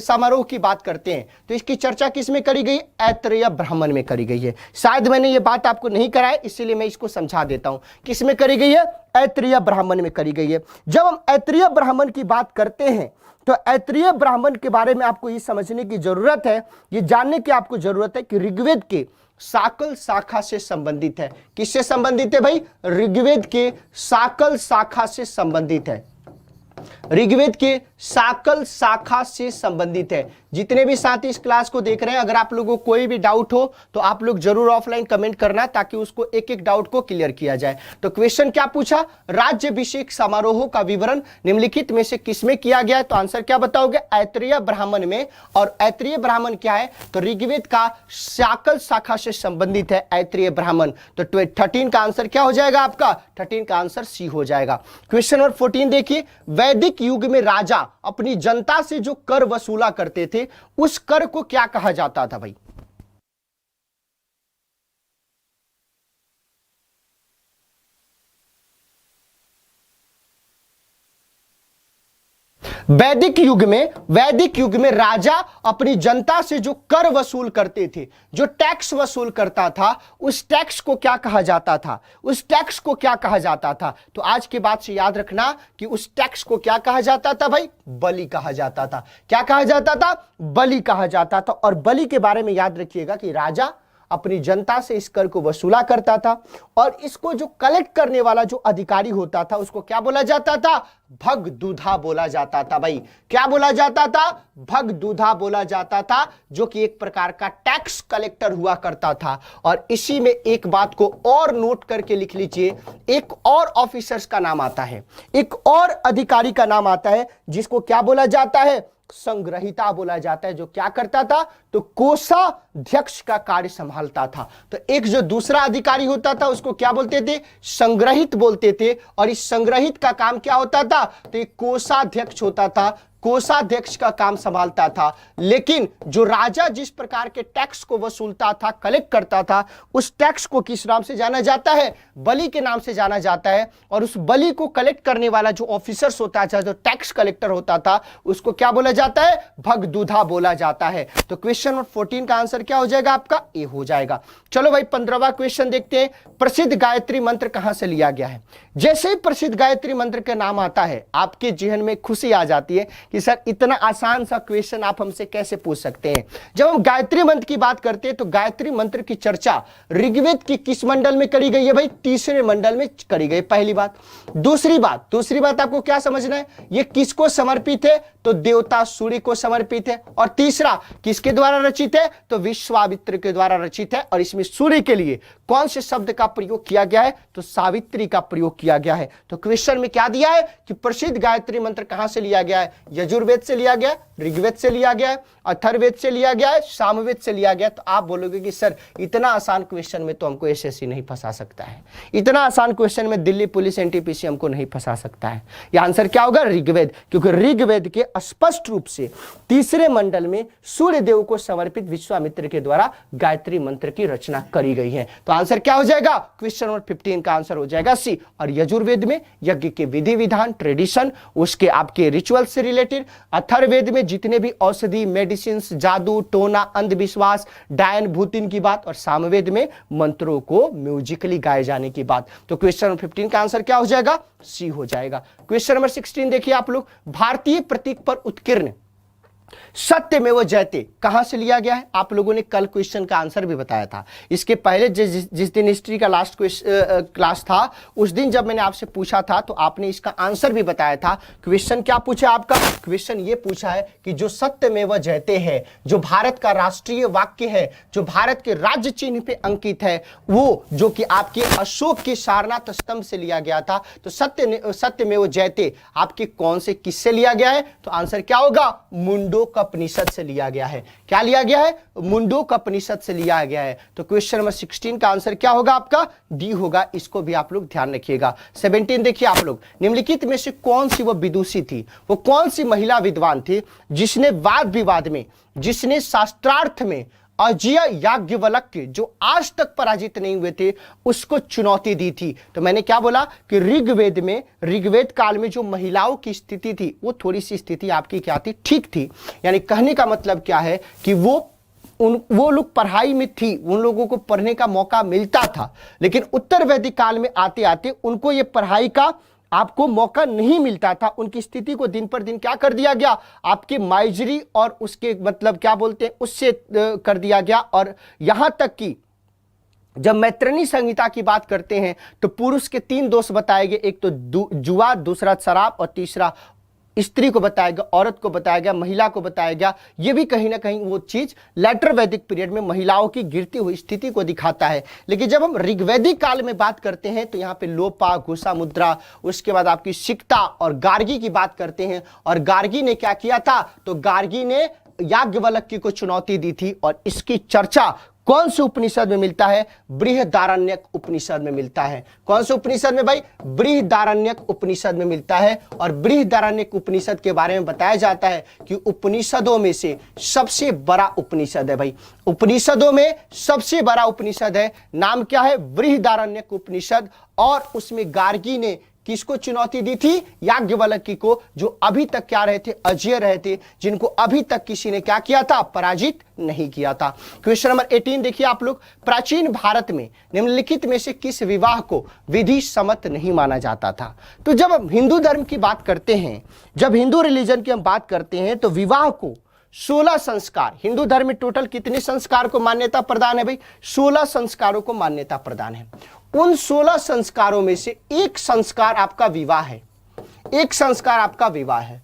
समारोह की बात करते हैं तो इसकी चर्चा किसमें करी गई? ऐतरेय ब्राह्मण में करी गई है। शायद मैंने ये बात आपको नहीं कराया, इसलिए मैं इसको समझा देता हूं। किसमें करी गई है? ऐतरेय ब्राह्मण में करी गई है। जब हम ऐतरेय ब्राह्मण की बात करते हैं तो ऐतरेय ब्राह्मण के बारे में आपको ये समझने की जरूरत है, ये जानने की आपको जरूरत है कि ऋग्वेद के साकल शाखा से संबंधित है। किससे संबंधित है भाई? ऋग्वेद के साकल शाखा से संबंधित है। ऋग्वेद के साकल शाखा से संबंधित है। जितने भी साथी इस क्लास को देख रहे हैं, अगर आप लोगों को कोई भी डाउट हो तो आप लोग जरूर ऑफलाइन कमेंट करना, ताकि उसको एक एक डाउट को क्लियर किया जाए। तो क्वेश्चन क्या पूछा? राज्याभिषेक समारोह का विवरण निम्नलिखित में से किसमें किया गया है? तो आंसर क्या बताओगे? ऐतरेय ब्राह्मण में। और ऐतरेय ब्राह्मण क्या है? तो ऋग्वेद का साकल शाखा से संबंधित है ऐतरेय ब्राह्मण। तो 13 का आंसर क्या हो जाएगा आपका? 13 का आंसर सी हो जाएगा। क्वेश्चन नंबर 14 देखिए, वैदिक युग में राजा अपनी जनता से जो कर वसूला करते थे, उस कर को क्या कहा जाता था भाई? वैदिक युग में राजा अपनी जनता से जो कर वसूल करते थे, जो टैक्स वसूल करता था, उस टैक्स को क्या कहा जाता था? उस टैक्स को क्या कहा जाता था? तो आज के बाद से याद रखना कि उस टैक्स को क्या कहा जाता था भाई? बलि कहा जाता था। क्या कहा जाता था? बलि कहा जाता था। और बलि के बारे में याद रखिएगा कि राजा अपनी जनता से इस कर को वसूला करता था, और इसको जो कलेक्ट करने वाला जो अधिकारी होता था उसको क्या बोला जाता था? भगदूधा बोला जाता था। भाई क्या बोला जाता था? भगदूधा बोला जाता था, जो कि एक प्रकार का टैक्स कलेक्टर हुआ करता था। और इसी में एक बात को और नोट करके लिख लीजिए, एक और ऑफिसर्स का नाम आता है, एक और अधिकारी का नाम आता है, जिसको क्या बोला जाता है? संग्रहिता बोला जाता है। जो क्या करता था? तो कोषाध्यक्ष का कार्य संभालता था। तो एक जो दूसरा अधिकारी होता था उसको क्या बोलते थे? संग्रहित बोलते थे। और इस संग्रहित का काम क्या होता था? तो एक कोषाध्यक्ष होता था, कोषाध्यक्ष का काम संभालता था। लेकिन जो राजा जिस प्रकार के टैक्स को वसूलता था, कलेक्ट करता था, उस टैक्स को किस नाम से जाना जाता है? बलि के नाम से जाना जाता है। और उस बलि को कलेक्ट करने वाला जो ऑफिसर्स होता था, जो टैक्स कलेक्टर होता था, उसको क्या बोला जाता है? भगदूधा बोला जाता है। तो क्वेश्चन नंबर 14 का आंसर क्या हो जाएगा आपका? ए हो जाएगा। चलो भाई 15वां क्वेश्चन देखते हैं। प्रसिद्ध गायत्री मंत्र कहां से लिया गया है? जैसे ही प्रसिद्ध गायत्री मंत्र का नाम आता है, आपके जहन में खुशी आ जाती है कि सर इतना आसान सा क्वेश्चन आप हमसे कैसे पूछ सकते हैं। जब हम गायत्री मंत्र की बात करते हैं तो गायत्री मंत्र की चर्चा ऋग्वेद की किस मंडल में करी गई है भाई? तीसरे मंडल में करी गई। पहली बात। दूसरी बात आपको क्या समझना है? ये किसको समर्पित है? तो देवता सूर्य को समर्पित है। और तीसरा, किसके द्वारा रचित है? तो विश्वामित्र के द्वारा रचित है। और इसमें सूर्य के लिए कौन से शब्द का प्रयोग किया गया है? तो सावित्री का प्रयोग किया गया है। तो क्वेश्चन में क्या दिया है कि प्रसिद्ध गायत्री मंत्र कहां से लिया गया है? यजुर्वेद से लिया गया, ऋग्वेद से लिया गया, अथर्ववेद से लिया गया है, सामवेद से लिया गया। तो आप बोलोगे कि सर इतना आसान क्वेश्चन में तो हमको एसएससी नहीं फंसा सकता है, इतना आसान क्वेश्चन में दिल्ली पुलिस एनटीपीसी हमको नहीं फंसा सकता है। यह आंसर क्या होगा? ऋग्वेद। क्योंकि ऋग्वेद के स्पष्ट रूप से तीसरे मंडल में सूर्य देव को समर्पित विश्वामित्र के द्वारा गायत्री मंत्र की रचना करी गई है। तो आंसर क्या हो जाएगा? क्वेश्चन नंबर 15 का आंसर हो जाएगा सी। और यजुर्वेद में यज्ञ के विधि विधान, ट्रेडिशन, उसके आपके रिचुअल से रिलेटेड, अथर्ववेद में जितने भी औषधि, मेडिसिन, जादू टोना, अंधविश्वास, डायन भूतिन की बात, और सामवेद में मंत्रों को म्यूजिकली गाए जाने की बात। तो क्वेश्चन नंबर 15 का आंसर क्या हो जाएगा? सी हो जाएगा। क्वेश्चन नंबर 16 देखिए आप लोग। भारतीय प्रतीक पर उत्कीर्ण सत्यमेव जयते कहां से लिया गया है? आप लोगों ने कल क्वेश्चन का आंसर भी बताया था। इसके पहले जिस दिन हिस्ट्री का लास्ट क्लास था, उस दिन जब मैंने आपसे पूछा था तो आपने इसका आंसर भी बताया था। क्वेश्चन क्या पूछा आपका? क्वेश्चन ये पूछा है कि जो सत्यमेव जयते है, जो भारत का राष्ट्रीय वाक्य है, जो भारत के राज्य चिन्ह पे अंकित है, वो जो कि आपके अशोक के सारनाथ स्तंभ से लिया गया था। तो सत्यमेव जयते आपके कौन से किससे लिया गया है? तो आंसर क्या होगा? मुंडोकपनिषद से लिया गया है। क्या लिया गया है? मुंडोकपनिषद से लिया गया है। तो क्वेश्चन नंबर 16 का आंसर क्या होगा आपका? डी होगा। इसको भी आप लोग ध्यान रखिएगा। 17 देखिए आप लोग। निम्नलिखित में से कौन सी वो विदुषी थी, वो कौन सी महिला विद्वान थी जिसने वाद विवाद में, जिसने शास्त्रार्थ में अजय याज्ञवल्क्य जो आज तक पराजित नहीं हुए थे उसको चुनौती दी थी? तो मैंने क्या बोला कि ऋग्वेद काल में जो महिलाओं की स्थिति थी वो थोड़ी सी स्थिति आपकी क्या थी? ठीक थी। यानी कहने का मतलब क्या है कि वो लोग पढ़ाई में थी, उन लोगों को पढ़ने का मौका मिलता था, लेकिन उत्तर वैदिक काल में आते आते उनको ये पढ़ाई का आपको मौका नहीं मिलता था। उनकी स्थिति को दिन पर दिन क्या कर दिया गया? आपके माइजरी और उसके मतलब क्या बोलते हैं उससे कर दिया गया। और यहां तक कि जब मैत्रेयी संहिता की बात करते हैं तो पुरुष के 3 दोष बताए गए, एक तो जुआ, दूसरा शराब और तीसरा स्त्री को बताया गया, औरत को बताया गया, महिला को बताया गया। ये भी कहीं ना कहीं वो चीज लेटर वैदिक पीरियड में महिलाओं की गिरती हुई स्थिति को दिखाता है। लेकिन जब हम ऋग्वैदिक काल में बात करते हैं तो यहाँ पे लोपा, घुसा मुद्रा, उसके बाद आपकी सिक्ता और गार्गी की बात करते हैं। और गार्गी ने क्या किया था? तो गार्गी ने याज्ञवल्क्य को चुनौती दी थी। और इसकी चर्चा कौन से उपनिषद में मिलता है? बृहदारण्यक उपनिषद में मिलता है। कौन से उपनिषद में भाई? बृहदारण्यक उपनिषद में मिलता है। और बृहदारण्यक उपनिषद के बारे में बताया जाता है कि उपनिषदों में से सबसे बड़ा उपनिषद है भाई, उपनिषदों में सबसे बड़ा उपनिषद है। नाम क्या है? बृहदारण्यक उपनिषद। और उसमें गार्गी ने किसको चुनौती दी थी? याज्ञवल्क्य को, जो अभी तक क्या रहे थे? अजेय रहे थे, जिनको अभी तक किसी ने क्या किया था? पराजित नहीं किया था। क्वेश्चन नंबर 18 देखिए आप लोग, प्राचीन भारत में निम्नलिखित में से किस विवाह को विधि सम्मत नहीं माना जाता था? तो जब हम हिंदू धर्म की बात करते हैं, जब हिंदू रिलीजन की हम बात करते हैं, तो विवाह को 16 संस्कार, हिंदू धर्म में टोटल कितने संस्कार को मान्यता प्रदान है भाई? 16 संस्कारों को मान्यता प्रदान है। उन 16 संस्कारों में से एक संस्कार आपका विवाह है, एक संस्कार आपका विवाह है।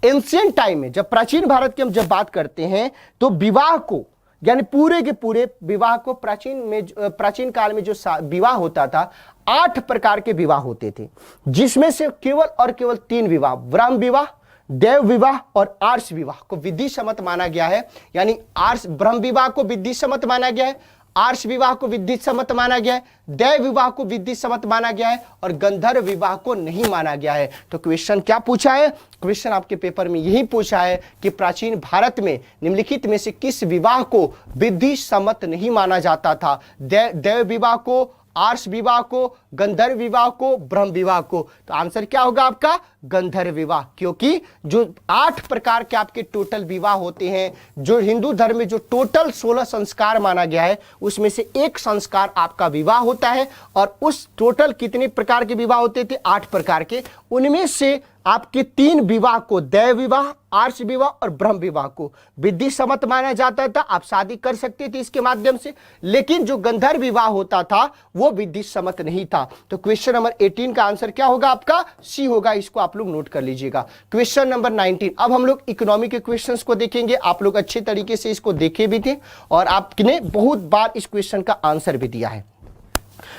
एंशिएंट टाइम में, जब प्राचीन भारत की हम जब बात करते हैं, तो विवाह को, यानी पूरे के पूरे विवाह को, प्राचीन काल में जो विवाह होता था, 8 प्रकार के विवाह होते थे, जिसमें से केवल और केवल 3 विवाह, ब्रह्म विवाह, देव विवाह और आर्ष विवाह को विधि सम्मत माना गया है। यानी ब्रह्म विवाह को विधि सम्मत माना गया है, आर्ष विवाह को विधि सम्मत माना गया है, देव विवाह को विधि सम्मत माना गया है, और गंधर्व विवाह को नहीं माना गया है। तो क्वेश्चन क्या पूछा है? क्वेश्चन आपके पेपर में यही पूछा है कि प्राचीन भारत में निम्नलिखित में से किस विवाह को विधि सम्मत नहीं माना जाता था? देव विवाह को, आर्ष विवाह को, गंधर्व विवाह को, ब्रह्म विवाह को। तो आंसर क्या होगा आपका? गंधर्व विवाह। क्योंकि जो 8 प्रकार के आपके टोटल विवाह होते हैं, जो हिंदू धर्म में जो टोटल 16 संस्कार माना गया है, उसमें से एक संस्कार आपका विवाह होता है। और उस टोटल कितने प्रकार के विवाह होते थे? 8 प्रकार के। उनमें से आपके 3 विवाह को, देव विवाह, आर्ष विवाह और ब्रह्म विवाह को विधि सम्मत माना जाता था। आप शादी कर सकते थे इसके माध्यम से, लेकिन जो गंधर्व विवाह होता था वो विधि सम्मत नहीं था। तो क्वेश्चन नंबर 18 का आंसर क्या होगा आपका? सी होगा। इसको आप लोग नोट कर लीजिएगा। क्वेश्चन नंबर 19, अब हम लोग इकोनॉमी के क्वेश्चंस को देखेंगे। आप लोग अच्छे तरीके से इसको देखे भी थे और आपने बहुत बार इस क्वेश्चन का आंसर भी दिया है।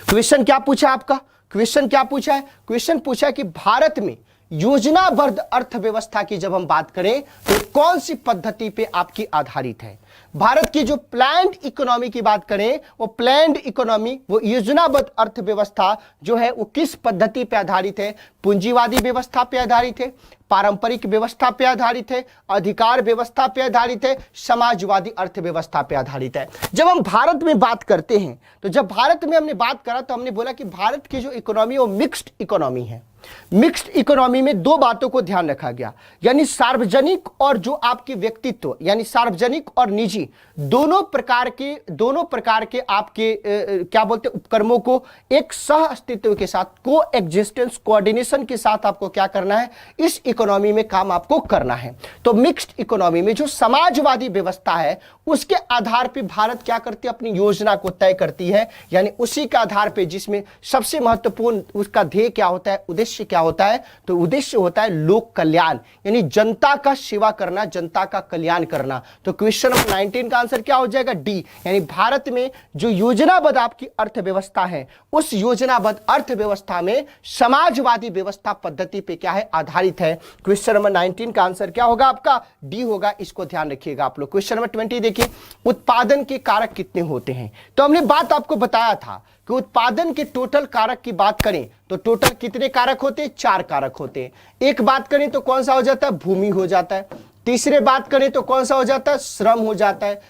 क्वेश्चन क्या पूछा आपका? क्वेश्चन क्या पूछा है? क्वेश्चन पूछा कि भारत में योजनाबद्ध अर्थव्यवस्था की जब हम बात करें तो कौन सी पद्धति पे आपकी आधारित है? भारत की जो प्लान्ड इकोनॉमी की बात करें, वो प्लान्ड इकोनॉमी, वो योजनाबद्ध अर्थव्यवस्था जो है वो किस पद्धति पे आधारित है? पूंजीवादी व्यवस्था पे आधारित है, पारंपरिक व्यवस्था पे आधारित है, अधिकार व्यवस्था पे आधारित है, समाजवादी अर्थव्यवस्था पे आधारित है। जब हम भारत में बात करते हैं, तो जब भारत में हमने बात करा तो हमने बोला कि भारत की जो इकोनॉमी है वो मिक्स्ड इकोनॉमी है। मिक्स्ड इकोनॉमी में 2 बातों को ध्यान रखा गया, यानी सार्वजनिक और जो आपके व्यक्तित्व, यानी सार्वजनिक और निजी दोनों प्रकार के आपके क्या बोलते हैं, उपक्रमों को एक सह अस्तित्व के साथ, को एग्जिस्टेंस, कोऑर्डिनेशन के साथ आपको क्या करना है? इस इकोनॉमी में काम आपको करना है। तो मिक्स्ड इकोनॉमी में जो समाजवादी व्यवस्था है उसके आधार पर भारत क्या करती है? अपनी योजना को तय करती है, यानी उसी के आधार पर, जिसमें सबसे महत्वपूर्ण उसका ध्येय क्या होता है, उद्देश्य क्या होता है? तो उद्देश्य होता है लोक कल्याण, यानी जनता का सेवा करना, जनता का कल्याण करना। तो क्वेश्चन नंबर 19 का आंसर क्या हो जाएगा? डी। यानी भारत में जो योजनाबद्ध आपकी अर्थव्यवस्था है, उस योजनाबद्ध अर्थव्यवस्था में समाजवादी व्यवस्था पद्धति पे क्या है? आधारित है। क्वेश्चन नंबर 19 का आंसर क्या होगा आपका? डी होगा। इसको ध्यान रखिएगा आप लोग। क्वेश्चन नंबर 20 देखिए, उत्पादन के कारक कितने होते हैं? तो हमने बात आपको बताया था कि उत्पादन के टोटल कारक की बात करें तो टोटल कितने कारक होते हैं? 4 कारक होते हैं। एक बात करें तो कौन सा हो जाता है? भूमि हो जाता है। तीसरे बात करें तो कौन सा हो जाता है? श्रम हो जाता है।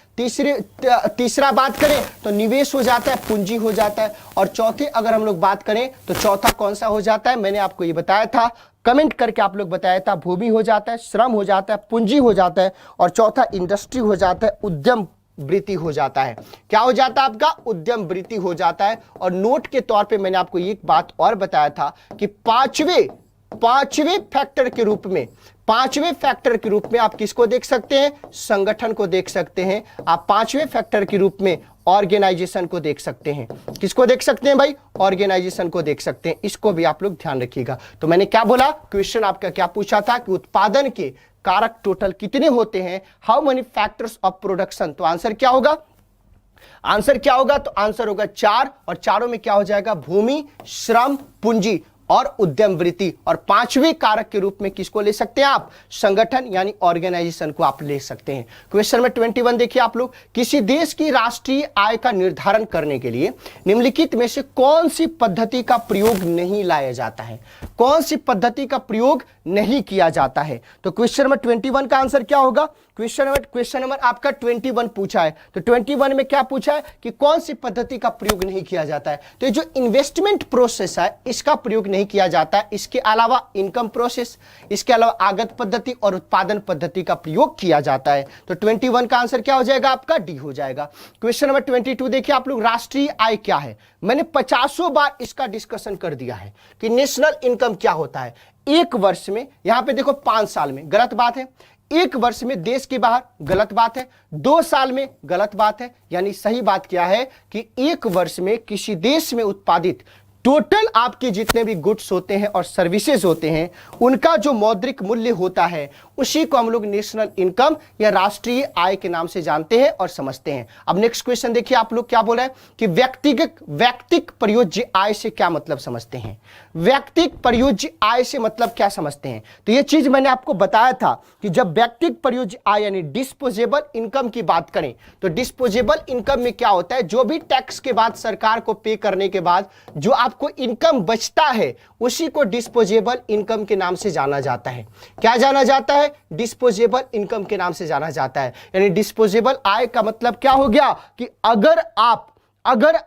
तीसरा बात करें तो निवेश हो जाता है, पूंजी हो जाता है। और चौथे अगर हम लोग बात करें तो चौथा कौन सा हो जाता है? मैंने आपको ये बताया था, कमेंट करके आप लोग बताया था, भूमि हो जाता है, श्रम हो जाता है, पूंजी हो जाता है, और चौथा इंडस्ट्री हो जाता है, उद्यम वृत्ति हो जाता है। क्या हो जाता है आपका? उद्यम वृत्ति हो जाता है। और नोट के तौर पे मैंने आपको एक बात और बताया था कि पांचवें फैक्टर के रूप में आप किसको देख सकते हैं? संगठन को देख सकते हैं। आप 5वें फैक्टर के रूप में ऑर्गेनाइजेशन को देख सकते हैं। किसको देख सकते हैं भाई? ऑर्गेनाइजेशन को देख सकते हैं। इसको भी आप लोग ध्यान रखिएगा। तो मैंने क्या बोला? क्वेश्चन आपका क्या पूछा था कि उत्पादन के कारक टोटल कितने होते हैं? How many factors of production? तो आंसर क्या होगा? तो आंसर होगा 4, और चारों में क्या हो जाएगा? भूमि, श्रम, पूंजी और उद्यम वृत्ति। और 5वें कारक के रूप में किसको ले सकते हैं आप? संगठन यानी ऑर्गेनाइजेशन को आप ले सकते हैं। क्वेश्चन में 21 देखिए आप लोग, किसी देश की राष्ट्रीय आय का निर्धारण करने के लिए निम्नलिखित में से कौन सी पद्धति का प्रयोग नहीं लाया जाता है? कौन सी पद्धति का प्रयोग नहीं किया जाता है? तो क्वेश्चन नंबर 21 का आंसर क्या होगा? क्वेश्चन नंबर आपका 21 पूछा है, तो 21 में क्या पूछा है कि कौन सी पद्धति का प्रयोग नहीं किया जाता है? तो ये जो इन्वेस्टमेंट प्रोसेस है इसका प्रयोग नहीं किया जाता है। इसके अलावा इनकम प्रोसेस, इसके अलावा आगत पद्धति और उत्पादन पद्धति का प्रयोग किया जाता है। तो 21 का आंसर क्या हो जाएगा आपका? डी हो जाएगा। क्वेश्चन नंबर 22 देखिए आप लोग, राष्ट्रीय आय क्या है? मैंने 50 बार इसका डिस्कशन कर दिया है कि नेशनल इनकम क्या होता है। एक वर्ष में, यहां पे देखो 5 साल में, गलत बात है। एक वर्ष में देश के बाहर, गलत बात है। 2 साल में, गलत बात है। यानी सही बात क्या है कि एक वर्ष में किसी देश में उत्पादित टोटल आपके जितने भी गुड्स होते हैं और सर्विसेज होते हैं उनका जो मौद्रिक मूल्य होता है उसी को हम लोग नेशनल इनकम या राष्ट्रीय आय के नाम से जानते हैं और समझते हैं। अब नेक्स्ट क्वेश्चन देखिए आप लोग क्या बोला है कि व्यक्तिक प्रयोज्य आय से क्या मतलब समझते हैं? व्यक्तिक प्रयोज्य आय से मतलब क्या समझते हैं? तो ये चीज मैंने आपको बताया था कि जब व्यक्तिक प्रयोज्य आय यानी डिस्पोजेबल इनकम की बात करें तो डिस्पोजेबल इनकम में क्या होता है? जो भी टैक्स के बाद सरकार को पे करने के बाद जो आपको इनकम बचता है उसी को डिस्पोजेबल इनकम के नाम से जाना जाता है। क्या जाना जाता है? डिस्पोजेबल इनकम के नाम से जाना जाता है। यानी डिस्पोजेबल आय का मतलब क्या हो गया कि अगर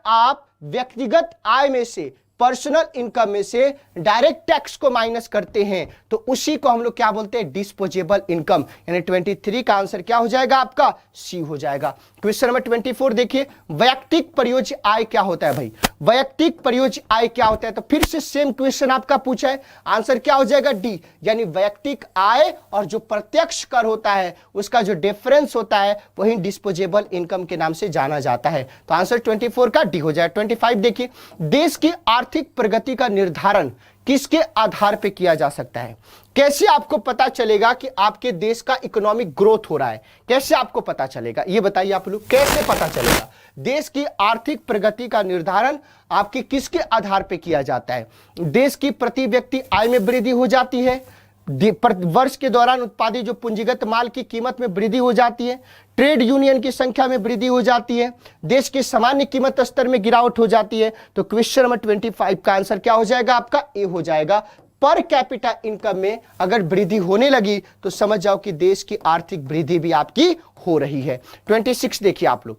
आप व्यक्तिगत आय में से, पर्सनल इनकम में से डायरेक्ट टैक्स को माइनस करते हैं तो उसी को हम लोग क्या बोलते हैं? Disposable income. यानी 23 का आंसर क्या हो जाएगा आपका? सी हो जाएगा। क्वेश्चन नंबर 24 देखिए, वैयक्तिक प्रयोज्य आय क्या होता है भाई? वैयक्तिक प्रयोज्य आय क्या होता है? तो फिर से सेम क्वेश्चन आपका पूछा है, आंसर क्या हो जाएगा? डी। यानी वैयक्तिक आय और जो प्रत्यक्ष कर होता है उसका जो डिफरेंस होता है वही डिस्पोजेबल इनकम के नाम से जाना जाता है। तो आंसर 24 का डी हो जाए। 25 देखिए, देश की आर्थिक प्रगति का निर्धारण किसके आधार पे किया जा सकता है? कैसे आपको पता चलेगा कि आपके देश का इकोनॉमिक ग्रोथ हो रहा है? कैसे आपको पता चलेगा ये बताइए आप लोग, कैसे पता चलेगा? देश की आर्थिक प्रगति का निर्धारण आपके किसके आधार पे किया जाता है? देश की प्रति व्यक्ति आय में वृद्धि हो जाती है, वर्ष के दौरान उत्पादित जो पूंजीगत माल की कीमत में वृद्धि हो जाती है, ट्रेड यूनियन की संख्या में वृद्धि हो जाती है, देश के सामान्य कीमत स्तर में गिरावट हो जाती है। तो क्वेश्चन नंबर 25 का आंसर क्या हो जाएगा आपका? ए हो जाएगा। पर कैपिटा इनकम में अगर वृद्धि होने लगी तो समझ जाओ कि देश की आर्थिक वृद्धि भी आपकी हो रही है। 26 देखिए आप लोग,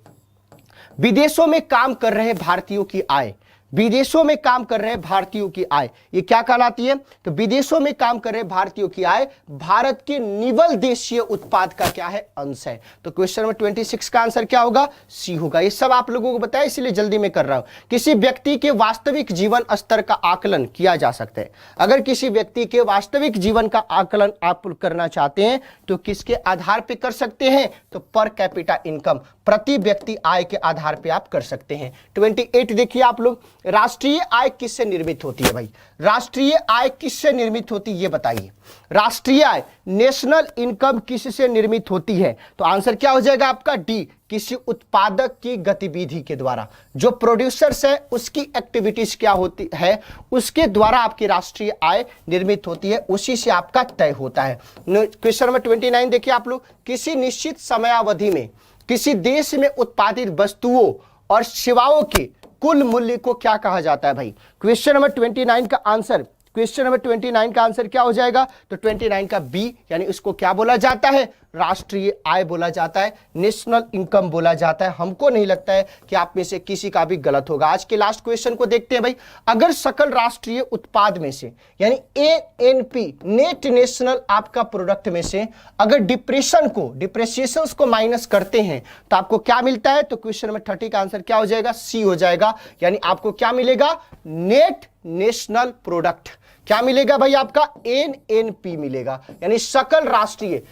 विदेशों में काम कर रहे भारतीयों की आय, विदेशों में काम कर रहे भारतीयों की आय ये क्या कहलाती है? तो विदेशों में काम कर रहे भारतीयों की आय भारत के निवल देशीय उत्पाद का क्या है? अंश है। तो क्वेश्चन नंबर 26 का आंसर क्या होगा? सी होगा। ये सब आप लोगों को बताया इसलिए जल्दी में कर रहा हूं। किसी व्यक्ति के वास्तविक जीवन स्तर का आकलन किया जा सकता है। अगर किसी व्यक्ति के वास्तविक जीवन का आकलन आप करना चाहते हैं तो किसके आधार पर कर सकते हैं? तो पर कैपिटा इनकम, प्रति व्यक्ति आय के आधार पर आप कर सकते हैं। 28 देखिए आप लोग, राष्ट्रीय आय किससे निर्मित होती है भाई? राष्ट्रीय आय किससे निर्मित होती है ये बताइए। राष्ट्रीय आय, नेशनल इनकम किससे निर्मित होती है? तो आंसर क्या हो जाएगा आपका? डी। किसी उत्पादक की गतिविधि के द्वारा, जो प्रोड्यूसर्स है उसकी एक्टिविटीज क्या होती है उसके द्वारा आपकी राष्ट्रीय आय निर्मित होती है, उसी से आपका तय होता है। क्वेश्चन नंबर 29 देखिए आप लोग, किसी निश्चित समयावधि में किसी देश में उत्पादित वस्तुओं और सेवाओं के कुल मूल्य को क्या कहा जाता है भाई? क्वेश्चन नंबर 29 का आंसर, क्वेश्चन नंबर 29 का आंसर क्या हो जाएगा? तो 29 का बी, यानी उसको क्या बोला जाता है? राष्ट्रीय आय बोला जाता है, नेशनल इनकम बोला जाता है। हमको नहीं लगता है कि आप में से किसी का भी गलत होगा। आज के लास्ट क्वेश्चन को देखते हैं भाई। अगर सकल राष्ट्रीय उत्पाद में से यानी एएनपी, नेट नेशनल आपका प्रोडक्ट में से अगर डिप्रेशिएशन को माइनस करते हैं तो आपको क्या मिलता है? तो क्वेश्चन नंबर 30 का आंसर क्या हो जाएगा? सी हो जाएगा। यानी आपको क्या मिलेगा? Net national product. क्या मिलेगा भाई? आपका एनएनपी मिलेगा, यानी सकल राष्ट्रीय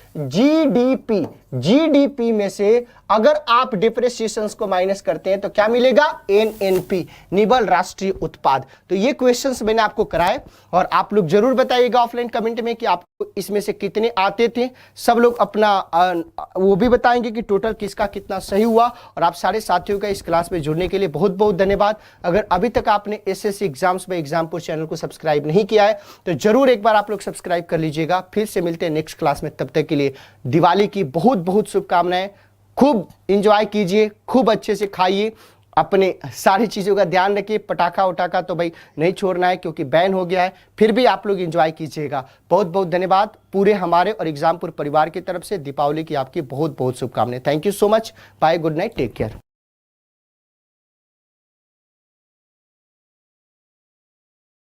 जीडीपी में से अगर आप डिप्रेशिएशन को माइनस करते हैं तो क्या मिलेगा? एनएनपी, निवल राष्ट्रीय उत्पाद। तो ये क्वेश्चंस मैंने आपको कराए और आप लोग जरूर बताइएगा ऑफलाइन कमेंट में कि आपको इसमें से कितने आते थे। सब लोग अपना वो भी बताएंगे कि टोटल किसका कितना सही हुआ। और आप सारे साथियों का इस क्लास में जुड़ने के लिए बहुत बहुत धन्यवाद। अगर अभी तक आपने एसएससी एग्जाम्स में एग्जामपुर चैनल को सब्सक्राइब नहीं किया है तो जरूर एक बार आप लोग सब्सक्राइब कर लीजिएगा। फिर से मिलते हैं नेक्स्ट क्लास में, तब तक के लिए दिवाली की बहुत बहुत शुभकामनाएं। खूब एंजॉय कीजिए, खूब अच्छे से खाइए, अपने सारी चीज़ों का ध्यान रखिए। पटाखा उटाखा तो भाई नहीं छोड़ना है क्योंकि बैन हो गया है, फिर भी आप लोग एंजॉय कीजिएगा। बहुत बहुत धन्यवाद पूरे हमारे और एग्जामपुर परिवार की तरफ से। दीपावली की आपकी बहुत बहुत शुभकामनाएं। Thank you so much. Bye, good night, take care.